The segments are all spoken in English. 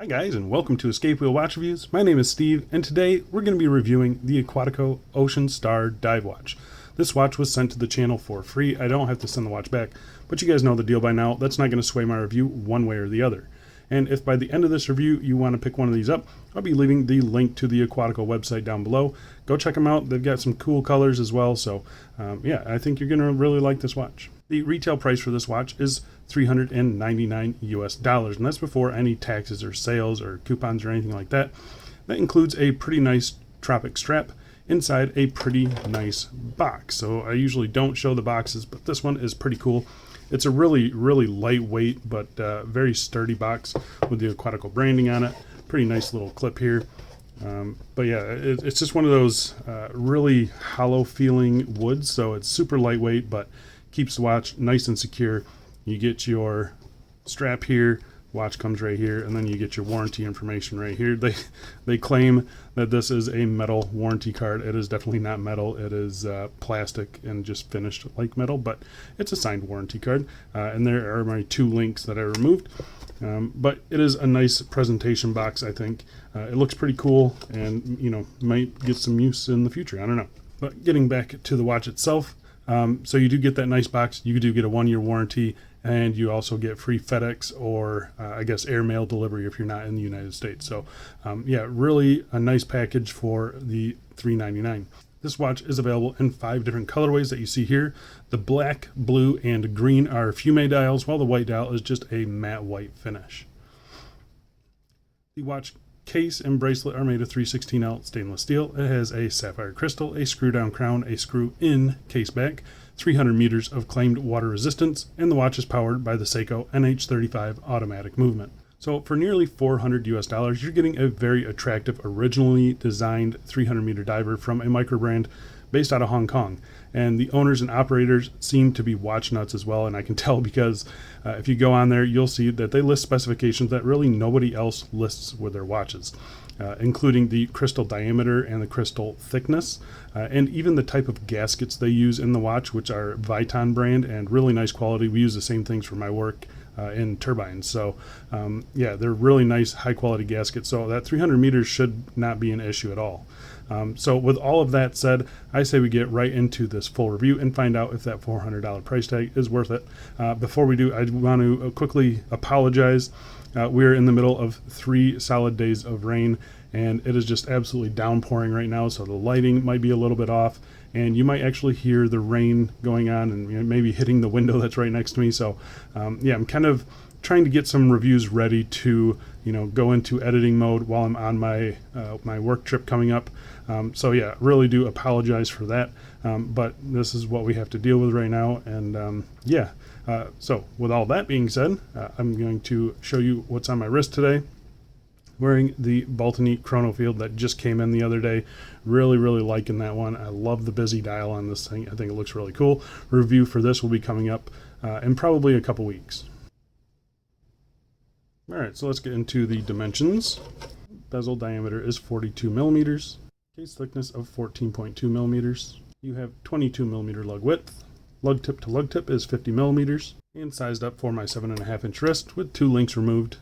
Hi guys, and welcome to Escape Wheel Watch Reviews. My name is Steve, and today we're going to be reviewing the Aquatico Ocean Star Dive Watch. This watch was sent to the channel for free. I don't have to send the watch back, but you guys know the deal by now. That's not going to sway my review one way or the other. And if by the end of this review you want to pick one of these up, I'll be leaving the link to the Aquatico website down below. Go check them out. They've got some cool colors as well. So yeah, I think you're going to really like this watch. The retail price for this watch is $399 US, and that's before any taxes or sales or coupons or anything like that. That includes a pretty nice Tropic strap inside a pretty nice box. So I usually don't show the boxes, but this one is pretty cool. It's a really lightweight but very sturdy box with the Aquatico branding on it. Pretty nice little clip here. But yeah, it's just one of those really hollow feeling woods, so it's super lightweight but keeps the watch nice and secure. You get your strap here, watch comes right here, and then you get your warranty information right here. They claim that this is a metal warranty card. It is definitely not metal. It is plastic and just finished like metal, but it's a signed warranty card. And there are my two links that I removed. But it is a nice presentation box, I think. It looks pretty cool and, you know, might get some use in the future. I don't know. But getting back to the watch itself, so you do get that nice box. You do get a 1-year warranty, and you also get free FedEx or I guess airmail delivery if you're not in the United States. So yeah, really a nice package for the $399. This watch is available in 5 different colorways that you see here. The black, blue, and green are fume dials, while the white dial is just a matte white finish. The watch case and bracelet are made of 316L stainless steel. It has a sapphire crystal, a screw down crown, a screw in case back, 300 meters of claimed water resistance, and the watch is powered by the Seiko NH35 automatic movement. So for nearly $400 US, you're getting a very attractive, originally designed 300-meter diver from a micro brand based out of Hong Kong. And the owners and operators seem to be watch nuts as well, and I can tell because if you go on there, you'll see that they list specifications that really nobody else lists with their watches, including the crystal diameter and the crystal thickness, and even the type of gaskets they use in the watch, which are Viton brand and really nice quality. We use the same things for my work in turbines. So yeah, they're really nice, high quality gaskets. So that 300 meters should not be an issue at all. So with all of that said, I say we get right into this full review and find out if that $400 price tag is worth it. Before we do, I want to quickly apologize. We're in the middle of 3 solid days of rain, and it is just absolutely downpouring right now, so the lighting might be a little bit off, and you might actually hear the rain going on and, you know, maybe hitting the window that's right next to me. So yeah, I'm kind of trying to get some reviews ready to, you know, go into editing mode while I'm on my my work trip coming up. So yeah, really do apologize for that, but this is what we have to deal with right now. And yeah, so with all that being said, I'm going to show you what's on my wrist today. Wearing the Baltony Chronofield that just came in the other day. Really liking that one. I love the busy dial on this thing. I think it looks really cool. Review for this will be coming up in probably a couple weeks. Alright, so let's get into the dimensions. Bezel diameter is 42 millimeters. Case thickness of 14.2 millimeters. You have 22 millimeter lug width. Lug tip to lug tip is 50 millimeters. And sized up for my 7.5 inch wrist with 2 links removed.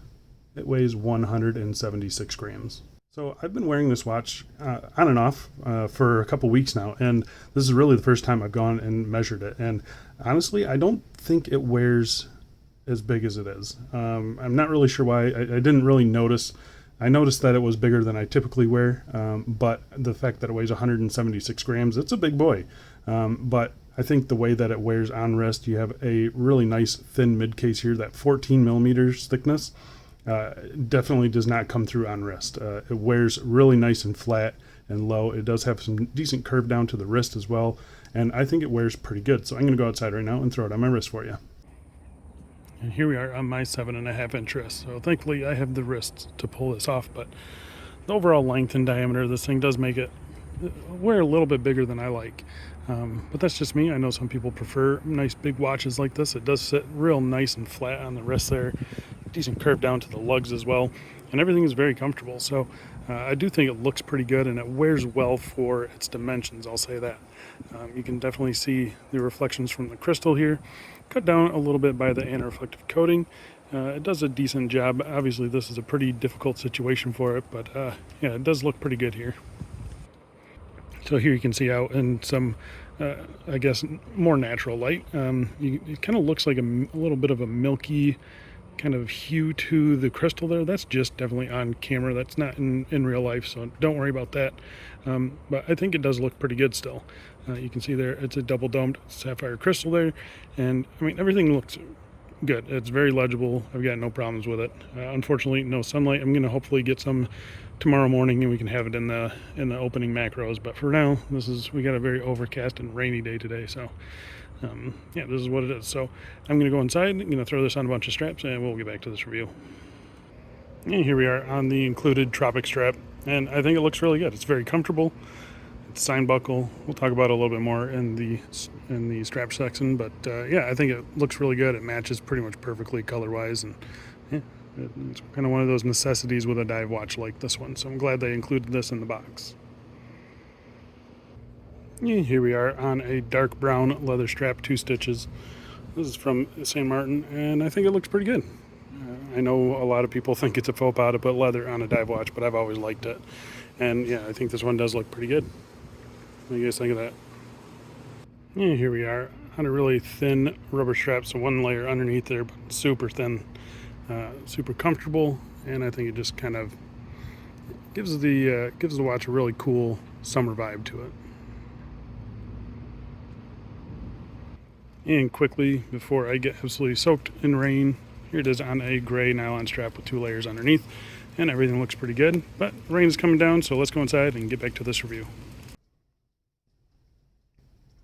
It weighs 176 grams. So I've been wearing this watch on and off for a couple weeks now, and this is really the first time I've gone and measured it. And honestly, I don't think it wears as big as it is. I'm not really sure why. I didn't really notice. I noticed that it was bigger than I typically wear, but the fact that it weighs 176 grams, it's a big boy. But I think the way that it wears on wrist, you have a really nice thin mid case here, that 14 millimeters thickness. Definitely does not come through on wrist. It wears really nice and flat and low. It does have some decent curve down to the wrist as well, and I think it wears pretty good. So I'm going to go outside right now and throw it on my wrist for you. And here we are on my 7.5 inch wrist. So thankfully I have the wrist to pull this off, but the overall length and diameter of this thing does make it wear a little bit bigger than I like. But that's just me. I know some people prefer nice big watches like this. It does sit real nice and flat on the wrist there. Decent curve down to the lugs as well, and everything is very comfortable. So I do think it looks pretty good, and it wears well for its dimensions, I'll say that. You can definitely see the reflections from the crystal here, cut down a little bit by the anti-reflective coating, It does a decent job. Obviously, this is a pretty difficult situation for it, but yeah, it does look pretty good here. So here you can see out in some, I guess, more natural light. It kind of looks like a little bit of a milky kind of hue to the crystal there. That's just definitely on camera. That's not in real life, so don't worry about that. But I think it does look pretty good still. You can see there, it's a double domed sapphire crystal there. And I mean, everything looks good. It's very legible. I've got no problems with it. Unfortunately, no sunlight. I'm going to hopefully get some tomorrow morning, and we can have it in the opening macros. But for now, we got a very overcast and rainy day today, so yeah, this is what it is. So I'm going to go inside. I'm going to throw this on a bunch of straps, and we'll get back to this review. And here we are on the included Tropic strap, and I think it looks really good. It's very comfortable. It's sign buckle. We'll talk about it a little bit more in the strap section, but yeah, I think it looks really good. It matches pretty much perfectly color-wise, and yeah, it's kind of one of those necessities with a dive watch like this one. So I'm glad they included this in the box. Yeah, here we are on a dark brown leather strap, 2 stitches. This is from St. Martin, and I think it looks pretty good. I know a lot of people think it's a faux pas to put leather on a dive watch, but I've always liked it. And yeah, I think this one does look pretty good. What do you guys think of that? Yeah, here we are on a really thin rubber strap, so 1 layer underneath there, but super thin, super comfortable, and I think it just kind of gives the watch a really cool summer vibe to it. And quickly, before I get absolutely soaked in rain, here it is on a gray nylon strap with 2 layers underneath, and everything looks pretty good. But rain is coming down, so let's go inside and get back to this review.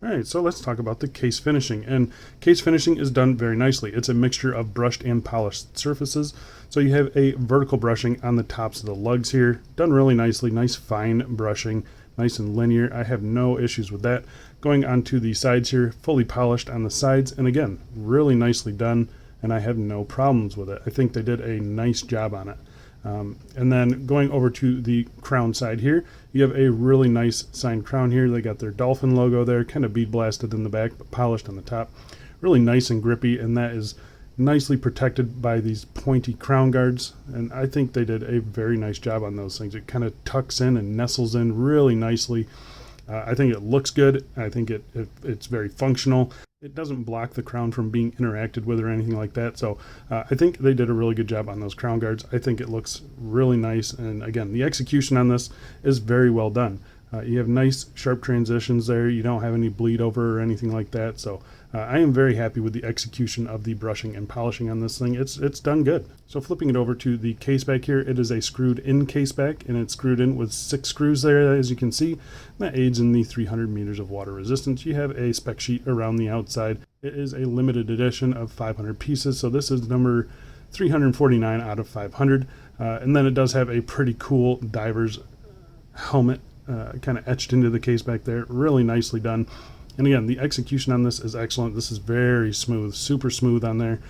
Alright, so let's talk about the case finishing. And case finishing is done very nicely. It's a mixture of brushed and polished surfaces. So you have a vertical brushing on the tops of the lugs here, done really nicely, nice fine brushing, nice and linear. I have no issues with that. Going onto the sides here, fully polished on the sides, and again, really nicely done, and I have no problems with it. I think they did a nice job on it. And then going over to the crown side here, you have a really nice signed crown here. They got their dolphin logo there, kind of bead blasted in the back, but polished on the top. Really nice and grippy, and that is nicely protected by these pointy crown guards. And I think they did a very nice job on those things. It kind of tucks in and nestles in really nicely. I think it looks good. I think it's very functional. It doesn't block the crown from being interacted with or anything like that. So I think they did a really good job on those crown guards. I think it looks really nice. And again, the execution on this is very well done. You have nice sharp transitions there. You don't have any bleed over or anything like that. So I am very happy with the execution of the brushing and polishing on this thing. It's done good. So flipping it over to the case back here, it is a screwed in case back, and it's screwed in with 6 screws there, as you can see. That aids in the 300 meters of water resistance. You have a spec sheet around the outside. It is a limited edition of 500 pieces, so this is number 349 out of 500. And then it does have a pretty cool diver's helmet kind of etched into the case back there. Really nicely done. And again, the execution on this is excellent. This is very smooth, super smooth on there.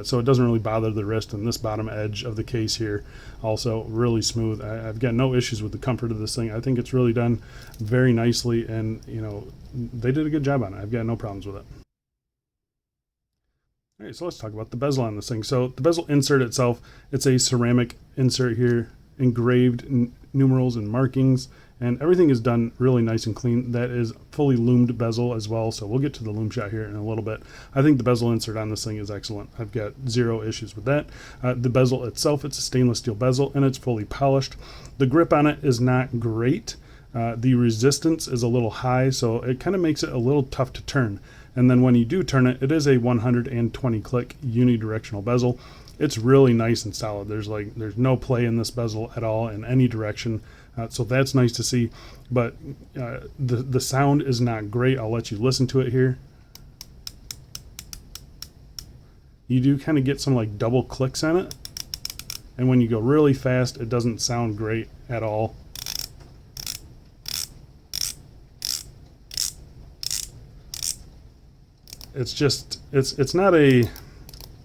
So it doesn't really bother the wrist. And this bottom edge of the case here, also really smooth. I've got no issues with the comfort of this thing. I think it's really done very nicely. And, you know, they did a good job on it. I've got no problems with it. All right, so let's talk about the bezel on this thing. So the bezel insert itself, it's a ceramic insert here, engraved numerals and markings, and everything is done really nice and clean. That is fully loomed bezel as well, so we'll get to the loom shot here in a little bit. I think the bezel insert on this thing is excellent. I've got 0 issues with that. The bezel itself, it's a stainless steel bezel, and it's fully polished. The grip on it is not great. The resistance is a little high, so it kind of makes it a little tough to turn. And then when you do turn it, it is a 120 click unidirectional bezel. It's really nice and solid. There's no play in this bezel at all in any direction. So that's nice to see, but the sound is not great. I'll let you listen to it here. You do kind of get some like double clicks on it, and when you go really fast, it doesn't sound great at all. It's just it's not a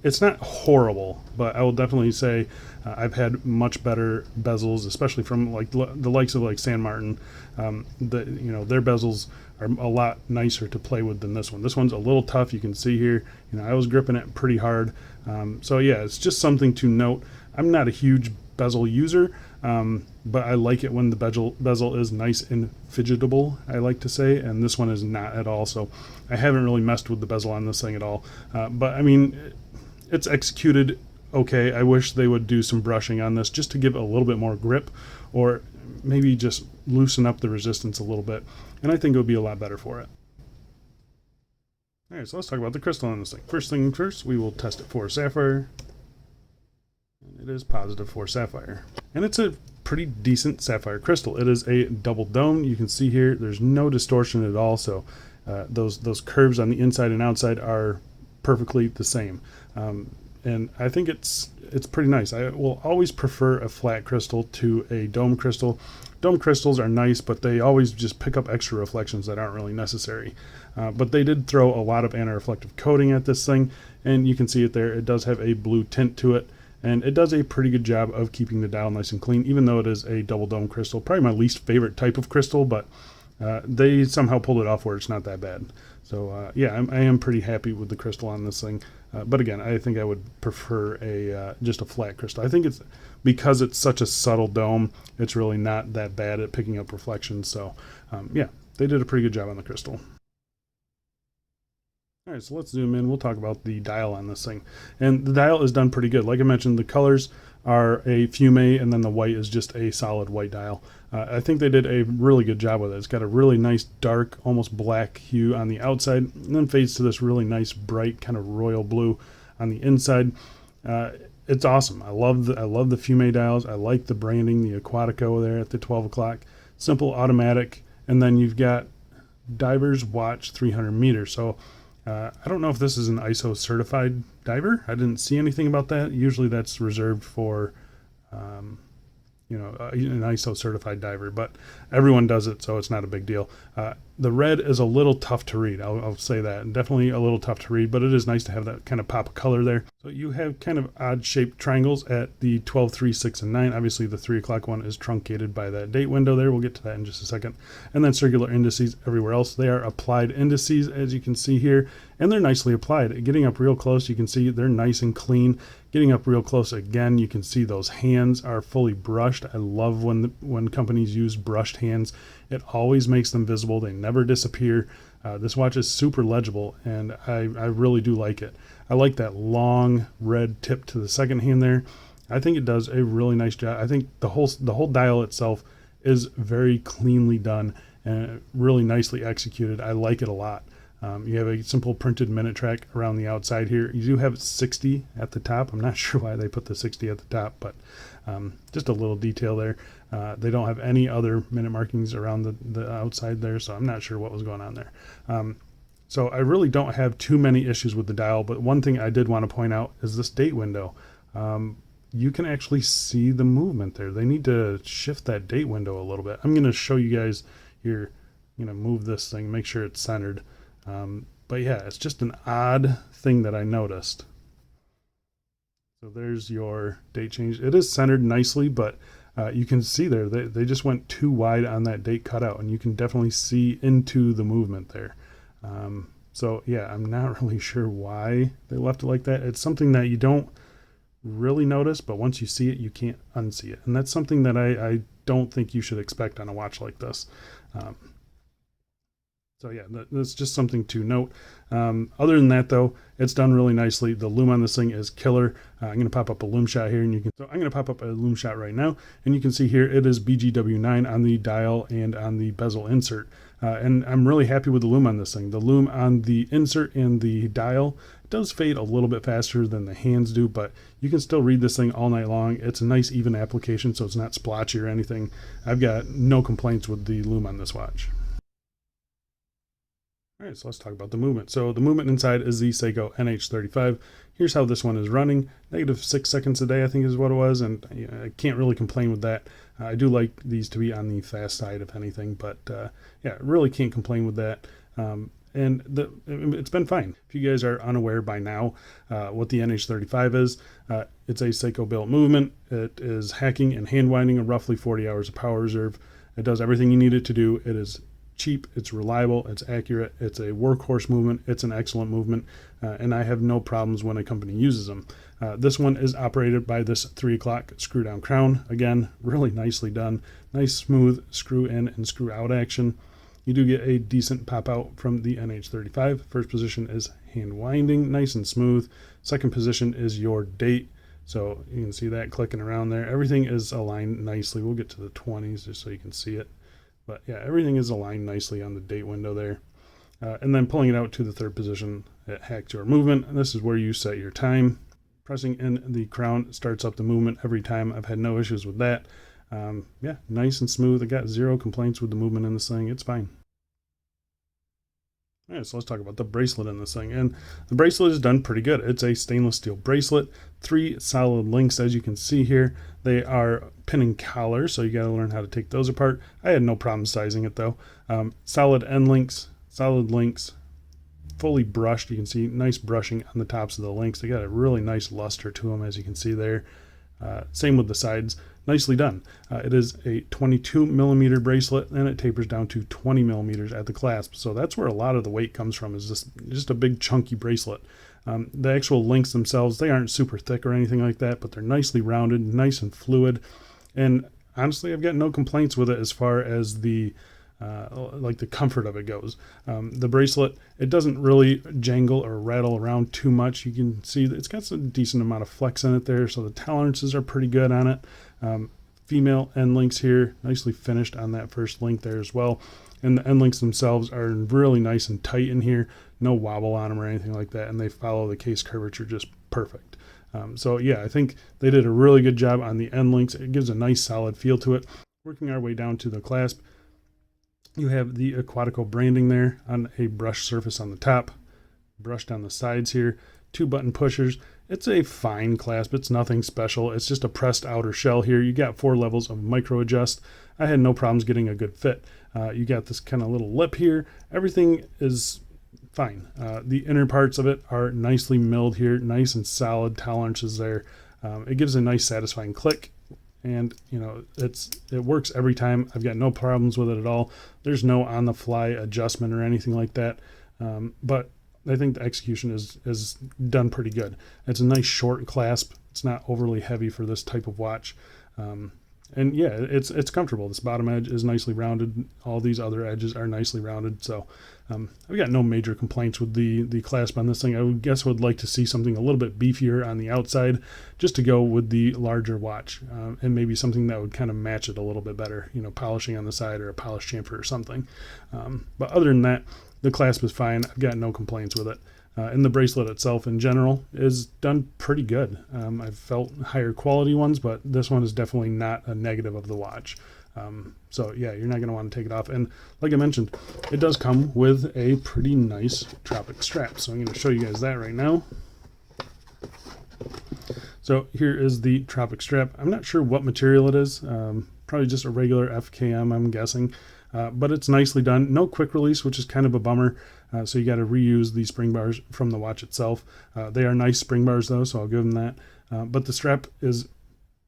it's not horrible, but I will definitely say I've had much better bezels, especially from like the likes of like San Martin. Their bezels are a lot nicer to play with than this one. This one's a little tough. You can see here, I was gripping it pretty hard. So yeah, it's just something to note. I'm not a huge bezel user, but I like it when the bezel is nice and fidgetable, I like to say, and this one is not at all. So I haven't really messed with the bezel on this thing at all. But I mean, it's executed okay. I wish they would do some brushing on this just to give it a little bit more grip, or maybe just loosen up the resistance a little bit, and I think it would be a lot better for it. Alright, so let's talk about the crystal on this thing. First thing first, we will test it for sapphire. It is positive for sapphire. And it's a pretty decent sapphire crystal. It is a double dome. You can see here there's no distortion at all, so those curves on the inside and outside are perfectly the same. And I think it's pretty nice. I will always prefer a flat crystal to a dome crystal. Dome crystals are nice, but they always just pick up extra reflections that aren't really necessary. But they did throw a lot of anti-reflective coating at this thing, and you can see it there. It does have a blue tint to it, and it does a pretty good job of keeping the dial nice and clean, even though it is a double dome crystal. Probably my least favorite type of crystal, but they somehow pulled it off where it's not that bad. So yeah, I am pretty happy with the crystal on this thing. But again, I think I would prefer just a flat crystal. I think it's because it's such a subtle dome, it's really not that bad at picking up reflections. So yeah, they did a pretty good job on the crystal. All right, so let's zoom in. We'll talk about the dial on this thing. And the dial is done pretty good. Like I mentioned, the colors are a fume, and then the white is just a solid white dial. I think they did a really good job with it. It's got a really nice dark, almost black hue on the outside, and then fades to this really nice bright kind of royal blue on the inside. It's awesome. I love the fume dials. I like the branding, the Aquatico there at the 12 o'clock. Simple, automatic, and then you've got Diver's Watch 300 meters. So I don't know if this is an ISO certified diver. I didn't see anything about that. Usually that's reserved for an ISO certified diver, but everyone does it, so it's not a big deal. The red is a little tough to read. I'll say that. Definitely a little tough to read, but it is nice to have that kind of pop of color there. So you have kind of odd shaped triangles at the 12, 3, 6, and 9. Obviously the 3 o'clock one is truncated by that date window there. We'll get to that in just a second. And then circular indices everywhere else. They are applied indices, as you can see here, and they're nicely applied. Getting up real close, you can see they're nice and clean. Getting up real close again, you can see those hands are fully brushed. I love when companies use brushed hands. It always makes them visible. They never disappear. This watch is super legible, and I really do like it. I like that long red tip to the second hand there. I think it does a really nice job. I think the whole dial itself is very cleanly done and really nicely executed. I like it a lot. You have a simple printed minute track around the outside here. You do have 60 at the top. I'm not sure why they put the 60 at the top, but just a little detail there. They don't have any other minute markings around the outside there, so I'm not sure what was going on there. So I really don't have too many issues with the dial, but one thing I did want to point out is this date window. You can actually see the movement there. They need to shift that date window a little bit. I'm going to show you guys here. I'm going to move this thing, make sure it's centered. But yeah, it's just an odd thing that I noticed. So there's your date change. It is centered nicely, but you can see there, they just went too wide on that date cutout, and you can definitely see into the movement there. So yeah, I'm not really sure why they left it like that. It's something that you don't really notice, but once you see it, you can't unsee it. And that's something that I don't think you should expect on a watch like this. So yeah, that's just something to note. Other than that, though, it's done really nicely. The lume on this thing is killer. I'm going to pop up a lume shot here, and so I'm going to pop up a lume shot right now, and you can see here it is BGW9 on the dial and on the bezel insert. And I'm really happy with the lume on this thing. The lume on the insert and the dial does fade a little bit faster than the hands do, but you can still read this thing all night long. It's a nice even application, so it's not splotchy or anything. I've got no complaints with the lume on this watch. All right, so let's talk about the movement. So the movement inside is the Seiko NH35. Here's how this one is running. -6 seconds a day, I think is what it was, and I can't really complain with that. I do like these to be on the fast side, if anything, but yeah, really can't complain with that. and it's been fine. If you guys are unaware by now what the NH35 is, it's a Seiko built movement. It is hacking and hand winding of roughly 40 hours of power reserve. It does everything you need it to do. It is cheap, it's reliable, it's accurate, it's a workhorse movement, it's an excellent movement, and I have no problems when a company uses them. This one is operated by this 3 o'clock screw down crown. Again, really nicely done. Nice smooth screw in and screw out action. You do get a decent pop out from the NH35. First position is hand winding, nice and smooth. Second position is your date. So you can see that clicking around there. Everything is aligned nicely. We'll get to the 20s just so you can see it. But yeah, everything is aligned nicely on the date window there. And then pulling it out to the third position, it hacks your movement. And this is where you set your time. Pressing in the crown starts up the movement every time. I've had no issues with that. Yeah, nice and smooth. I got zero complaints with the movement in this thing. It's fine. All right, so let's talk about the bracelet in this thing. And the bracelet is done pretty good. It's a stainless steel bracelet, 3 solid links, as you can see here. They are pin and collar, so you got to learn how to take those apart. I had no problem sizing it though. Solid end links, solid links, fully brushed. You can see nice brushing on the tops of the links. They got a really nice luster to them, as you can see there. Same with the sides. Nicely done. It is a 22 millimeter bracelet, and it tapers down to 20 millimeters at the clasp. So that's where a lot of the weight comes from, is just a big chunky bracelet. The actual links themselves, they aren't super thick or anything like that, but they're nicely rounded, nice and fluid. And honestly, I've got no complaints with it as far as the like the comfort of it goes. The bracelet, it doesn't really jangle or rattle around too much. You can see that it's got some decent amount of flex in it there, so the tolerances are pretty good on it. Female end links here, nicely finished on that first link there as well. And the end links themselves are really nice and tight in here. No wobble on them or anything like that, and they follow the case curvature just perfect. So yeah, I think they did a really good job on the end links. It gives a nice solid feel to it. Working our way down to the clasp, you have the Aquatico branding there on a brush surface on the top, brushed on the sides here, 2 button pushers. It's a fine clasp. It's nothing special. It's just a pressed outer shell here. You got 4 levels of micro adjust. I had no problems getting a good fit. You got this kind of little lip here. Everything is fine. The inner parts of it are nicely milled here, nice and solid tolerances there. It gives a nice satisfying click. And you know, it works every time. I've got no problems with it at all. There's no on-the-fly adjustment or anything like that. But I think the execution is done pretty good. It's a nice short clasp. It's not overly heavy for this type of watch. And yeah, it's comfortable. This bottom edge is nicely rounded. All these other edges are nicely rounded. So I've got no major complaints with the clasp on this thing. I would like to see something a little bit beefier on the outside, just to go with the larger watch, and maybe something that would kind of match it a little bit better. You know, polishing on the side or a polish chamfer or something. But other than that, the clasp is fine. I've got no complaints with it. And the bracelet itself in general is done pretty good. I've felt higher quality ones, but this one is definitely not a negative of the watch. So yeah, you're not going to want to take it off. And like I mentioned, it does come with a pretty nice Tropic strap. So I'm going to show you guys that right now. So here is the Tropic strap. I'm not sure what material it is. Probably just a regular FKM, I'm guessing. But it's nicely done. No quick release, which is kind of a bummer. So you got to reuse the spring bars from the watch itself. They are nice spring bars though, so I'll give them that. But the strap is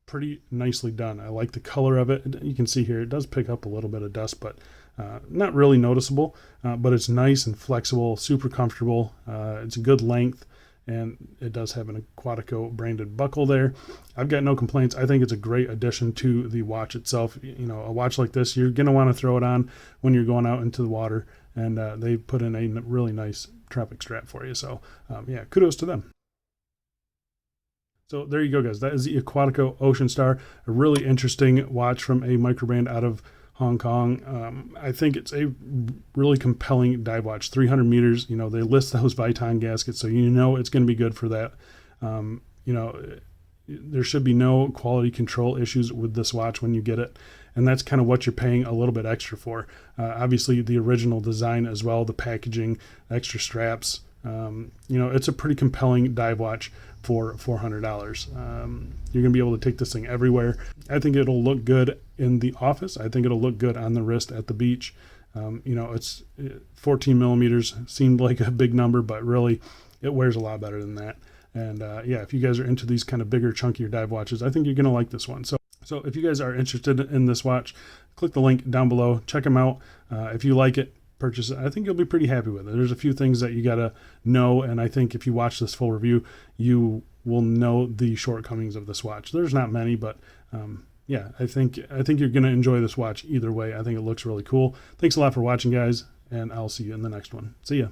pretty nicely done. I like the color of it. You can see here it does pick up a little bit of dust, but not really noticeable. But it's nice and flexible, super comfortable. It's a good length. And it does have an Aquatico branded buckle there. I've got no complaints. I think it's a great addition to the watch itself. You know, a watch like this, you're going to want to throw it on when you're going out into the water. And they put in a really nice Tropic strap for you. So, yeah, kudos to them. So there you go, guys. That is the Aquatico Ocean Star, a really interesting watch from a microbrand out of Hong Kong. I think it's a really compelling dive watch. 300 meters, you know, they list those Viton gaskets, so you know it's going to be good for that. You know, there should be no quality control issues with this watch when you get it, and that's kind of what you're paying a little bit extra for. Obviously, the original design as well, the packaging, extra straps. You know, it's a pretty compelling dive watch for $400. You're gonna be able to take this thing everywhere. I think it'll look good in the office. I think it'll look good on the wrist at the beach, You know, it's 14 millimeters seemed like a big number, but really it wears a lot better than that. And yeah, if you guys are into these kind of bigger, chunkier dive watches, I think you're going to like this one. So if you guys are interested in this watch, click the link down below, check them out. If you like it, purchase it. I think you'll be pretty happy with it. There's a few things that you got to know, and I think if you watch this full review, you will know the shortcomings of this watch. There's not many, but yeah, I think you're going to enjoy this watch either way. I think it looks really cool. Thanks a lot for watching, guys, and I'll see you in the next one. See ya.